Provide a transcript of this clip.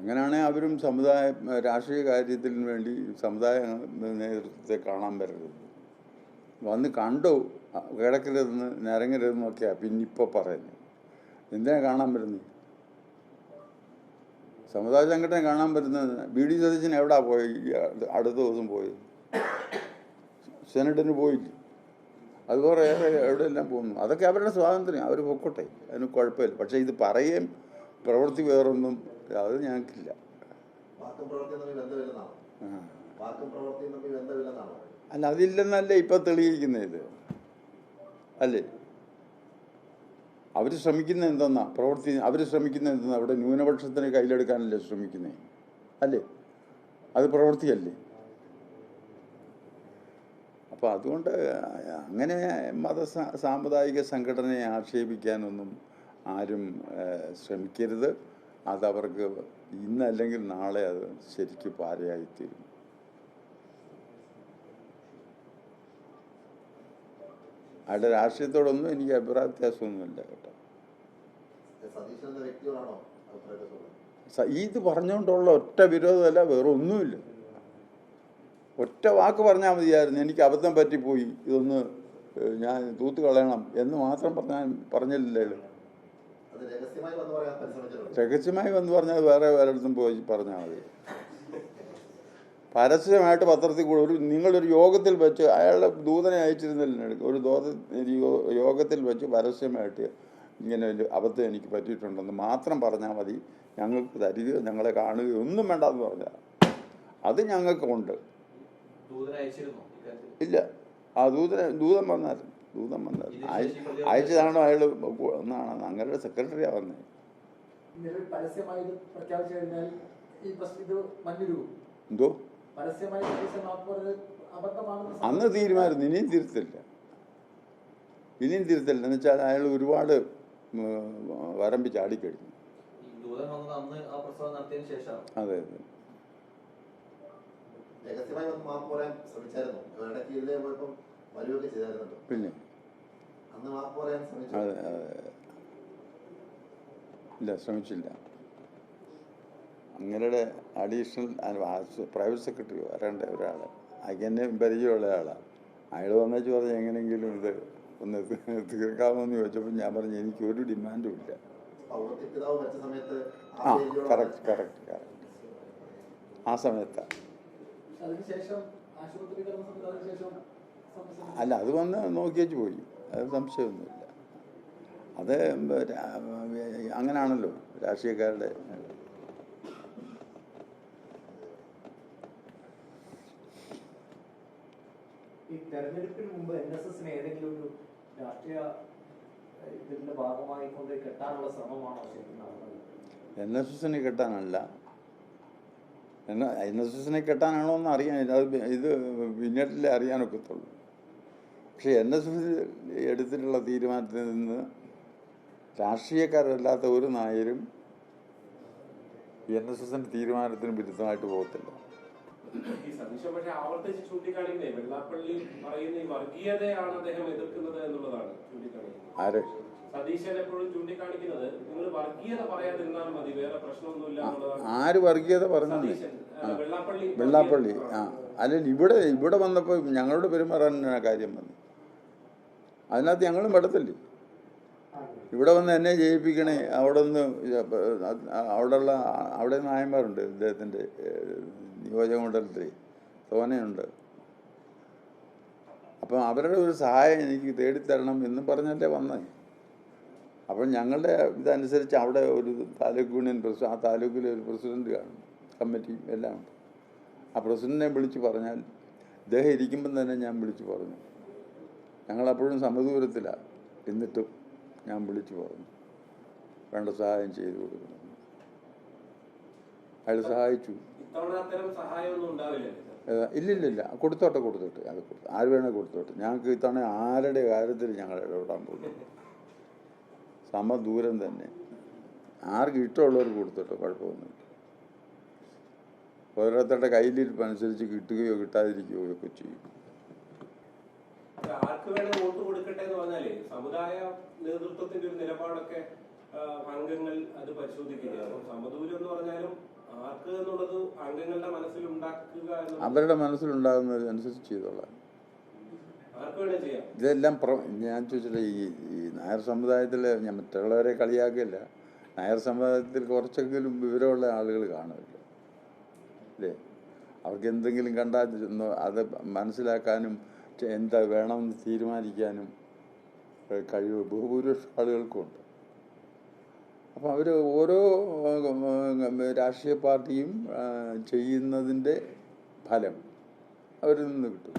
അങ്ങനെയാണെങ്കിൽ അവരും രാഷ്ട്രീയ കാര്യത്തിന് വേണ്ടി സമുദായ നേതൃത്വത്തെ കാണാൻ വരരുത്. വന്ന് കണ്ടു കിടക്കരുതെന്ന് നിരങ്ങരുതെന്നൊക്കെയാണ് പിന്നിപ്പോൾ പറയുന്നത്. എന്തിനാ കാണാൻ വരുന്നത്? സമുദായ സംഘടന കാണാൻ വരുന്നത് BD സതീശൻ എവിടാ പോയി? അടുത്ത ദിവസം പോയി സെനറ്റിന് പോയില്ല. അതുപോലെ എവിടെയെല്ലാം പോകുന്നു. അതൊക്കെ അവരുടെ സ്വാതന്ത്ര്യം, അവർ പൊക്കോട്ടെ, അതിന് കുഴപ്പമില്ല. പക്ഷേ ഇത് പറയുകയും പ്രവൃത്തി വേറൊന്നും അത് ഞങ്ങൾക്കില്ല. അല്ല, അതില്ലെന്നല്ലേ ഇപ്പം തെളിയിക്കുന്നത് ഇത് അല്ലേ? അവർ ശ്രമിക്കുന്നത് എന്തെന്നാ പ്രവൃത്തി, അവർ ശ്രമിക്കുന്നത് എന്തെന്നാ? അവിടെ ന്യൂനപക്ഷത്തിനെ കയ്യിലെടുക്കാനല്ലേ ശ്രമിക്കുന്നത് അല്ലേ? അത് പ്രവൃത്തിയല്ലേ? അപ്പോൾ അതുകൊണ്ട് അങ്ങനെ സാമുദായിക സംഘടനയെ ആക്ഷേപിക്കാനൊന്നും ആരും ശ്രമിക്കരുത്. അതവർക്ക് ഇന്നല്ലെങ്കിൽ നാളെ അത് ശരിക്കും പാരയായിത്തീരും. അയാളുടെ രാഷ്ട്രീയത്തോടൊന്നും എനിക്ക് അഭിപ്രായ വ്യത്യാസമൊന്നുമില്ല കേട്ടോ. ഇത് പറഞ്ഞുകൊണ്ടുള്ള ഒറ്റ വിരോധമല്ല, വേറെ ഒന്നുമില്ല. ഒറ്റ വാക്ക് പറഞ്ഞാൽ മതിയായിരുന്നു, എനിക്ക് അബദ്ധം പറ്റിപ്പോയി, ഇതൊന്ന് ഞാൻ തൂത്ത് കളയണം എന്ന് മാത്രം പറഞ്ഞില്ലല്ലോ. രഹസ്യമായി വന്ന് പറഞ്ഞാൽ വേറെ പലയിടത്തും പോയി പറഞ്ഞാൽ മതി. പരസ്യമായിട്ട് പത്രത്തിൽ കൂടെ നിങ്ങളൊരു യോഗത്തിൽ വെച്ച് അയാളുടെ ദൂതനെ അയച്ചിരുന്നില്ല, ഒരു യോഗത്തിൽ വെച്ച് പരസ്യമായിട്ട് ഇങ്ങനെ ഒരു അബദ്ധം എനിക്ക് പറ്റിയിട്ടുണ്ടെന്ന് മാത്രം പറഞ്ഞാൽ മതി. ഞങ്ങൾക്ക് തരികയോ ഞങ്ങളെ കാണുകയോ ഒന്നും വേണ്ടെന്ന് പറഞ്ഞാൽ അത് ഞങ്ങൾക്കുണ്ട്. ഇല്ല, ആ ദൂതൻ വന്നായിരുന്നു. അയച്ചതാണോ അയാൾ എന്നാണ് അങ്ങനെ സെക്രട്ടറിയാ വന്നത്. എന്തോ അന്ന് തീരുമാനം ഇനിയും തിരുത്തില്ല എന്ന് വെച്ചാൽ അയാൾ ഒരുപാട് വരമ്പി ചാടിക്കഴിഞ്ഞു. അതെ അതെ. പിന്നെ അതെ അതെ ഇല്ല, ശ്രമിച്ചില്ല. അങ്ങനെയുടെ അഡീഷണൽ പ്രൈവറ്റ് സെക്രട്ടറി വരേണ്ട ഒരാൾ, അതിനെ പരിചയമുള്ള ആളാണ്. അയാൾ വന്നേച്ച് പറഞ്ഞ് എങ്ങനെയെങ്കിലും ഇത് ഒന്ന് തീർക്കാമെന്ന് ചോദിച്ചപ്പോൾ ഞാൻ പറഞ്ഞു എനിക്കൊരു ഡിമാൻഡും ഇല്ല. ആ കറക്റ്റ് ആ സമയത്താണ്. അല്ല, അത് വന്ന് നോക്കിയേച്ച് പോയി, അത് സംശയമൊന്നുമില്ല. അത് അങ്ങനെയാണല്ലോ രാഷ്ട്രീയക്കാരുടെ. ഈ തെരഞ്ഞെടുപ്പിന് മുമ്പ് NSSനെ ഏതെങ്കിലും ഒരു രാഷ്ട്രീയ ഇതിന്റെ ഭാഗമായി കൊണ്ട് കെട്ടാനുള്ള ശ്രമമാണോ ചെയ്യുന്നത്? NSSനെ കെട്ടാനല്ല, NSSനെ കെട്ടാനാണോ എന്ന് അറിയാൻ ഇത് പിന്നീടല്ലേ അറിയാനൊക്കത്തുള്ളൂ. പക്ഷെ NSS എടുത്തിട്ടുള്ള തീരുമാനത്തിൽ നിന്ന് രാഷ്ട്രീയക്കാരല്ലാത്ത ഒരു നായരും NSSന്റെ തീരുമാനത്തിന് വിരുദ്ധമായിട്ട് പോകത്തില്ല. ഈ സതീശൻ പക്ഷേ ആവർത്തിച്ച് ചൂണ്ടിക്കാണിക്കുന്നേ വെള്ളാപ്പള്ളി പറയുന്ന ഈ വർഗീയതയാണ് അദ്ദേഹം എതിർക്കുന്നത് എന്നുള്ളതാണ് ചൂണ്ടിക്കാണിക്കുന്നത്. ആര്? സതീശൻ എപ്പോഴും ചൂണ്ടിക്കാണിക്കുന്നത് നിങ്ങൾ വർഗീയത പറയാതിരുന്നാൽ മതി, വേറെ പ്രശ്നമൊന്നുമില്ല എന്നുള്ളതാണ്. ആര് വർഗീയത പറഞ്ഞു? വെള്ളാപ്പള്ളി. അല്ലെങ്കിൽ ഇവിടെ വന്നപ്പോൾ ഞങ്ങളോട് പെരുമാറാൻ കാര്യം വന്നു. അതിനകത്ത് ഞങ്ങളും പെടത്തില്ലേ? ഇവിടെ വന്ന് എന്നെ ജയിപ്പിക്കണേ, അവിടെ നായന്മാരുണ്ട് ഇദ്ദേഹത്തിൻ്റെ നിയോജകമണ്ഡലത്തിൽ തോനെയുണ്ട്. അപ്പം അവരുടെ ഒരു സഹായം എനിക്ക് തേടിത്തരണം എന്ന് പറഞ്ഞല്ലേ വന്നേ. അപ്പം ഞങ്ങളുടെ ഇതനുസരിച്ച് അവിടെ ഒരു താലൂക്ക് യൂണിയൻ ആ താലൂക്കിലെ ഒരു പ്രസിഡന്റ് കാണും, കമ്മിറ്റിയും എല്ലാം ഉണ്ട്. ആ പ്രസിഡന്റിനെ വിളിച്ച് പറഞ്ഞാൽ ഇദ്ദേഹം ഇരിക്കുമ്പം തന്നെ ഞാൻ വിളിച്ച് പറഞ്ഞു. ഞങ്ങളപ്പോഴും സമദൂരത്തിലാണ്, എന്നിട്ടും ഞാൻ വിളിച്ചു പറഞ്ഞു വേണ്ട സഹായം ചെയ്തു കൊടുക്കണം. അയാൾ സഹായിച്ചു. ഇല്ലില്ല, കൊടുത്തോട്ടെ അത് ആര് വേണേൽ കൊടുത്തോട്ടെ. ഞങ്ങൾക്ക് ഇത്തവണ ആരുടെ കാര്യത്തിൽ ഞങ്ങൾ ഇടപെടാൻ പോകുന്നു. സമദൂരം തന്നെ, ആർക്ക് ഇഷ്ടമുള്ളവർക്ക് കൊടുത്തോട്ടെ, കുഴപ്പമൊന്നുമില്ല. ഓരോരുത്തരുടെ കയ്യിലിരിപ്പ് അനുസരിച്ച് കിട്ടുകയോ കിട്ടാതിരിക്കുകയോ ഒക്കെ ചെയ്യും. ആർക്ക് വേണേ വോട്ട് കൊടുക്കട്ടെ എന്ന് പറഞ്ഞാലേ സമുദായ നേതൃത്വത്തിന്റെ ഒരു നിലപാടൊക്കെ അംഗങ്ങൾ അത് പരിശോധിക്കുക. സമദൂരം എന്ന് പറഞ്ഞാലും അംഗങ്ങളുടെ മനസ്സിൽ ഉണ്ടാക്കുക എന്നുള്ളത് അവരുടെ മനസ്സിലുണ്ടാകുന്നതനുസരിച്ച് ചെയ്തോളാം. ആർക്ക് വേണേ ചെയ്യാം. ഇതെല്ലാം ഞാൻ ചോദിച്ചിട്ട് ഈ നായർ സമുദായത്തിൽ ഞാൻ മറ്റുള്ളവരെ കളിയാക്കില്ല, നായർ സമുദായത്തിൽ കുറച്ചെങ്കിലും വിവരമുള്ള ആളുകൾ കാണുമല്ലോ അല്ലേ? അവർക്ക് എന്തെങ്കിലും കണ്ടാൽ അത് മനസ്സിലാക്കാനും എന്താ വേണമെന്ന് തീരുമാനിക്കാനും കഴിവ് ബഹുഭൂരിപക്ഷം ആളുകൾക്കുണ്ട്. അപ്പം അവർ ഓരോ രാഷ്ട്രീയ പാർട്ടിയും ചെയ്യുന്നതിൻ്റെ ഫലം അവരിൽ നിന്ന് കിട്ടും.